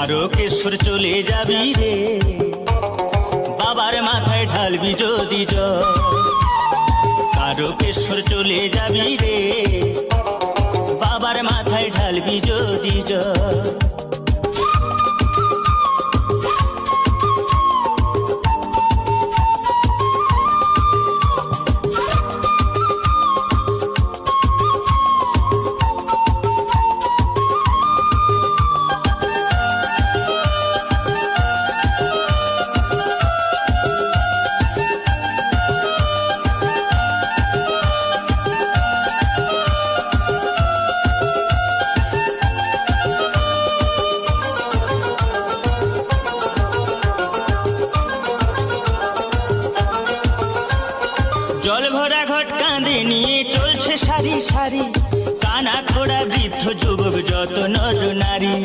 তারকেশ্বর চলে যাবি রে, বাবার মাথায় ঢালবি যদি জল। তারকেশ্বর চলে যাবি রে, বাবার মাথায় ঢালবি যদি জল। জল ভরা ঘট কাঁধে নিয়ে চলছে সারি সারি, কানা খোড়া বৃদ্ধ যুবক যত নর নারী।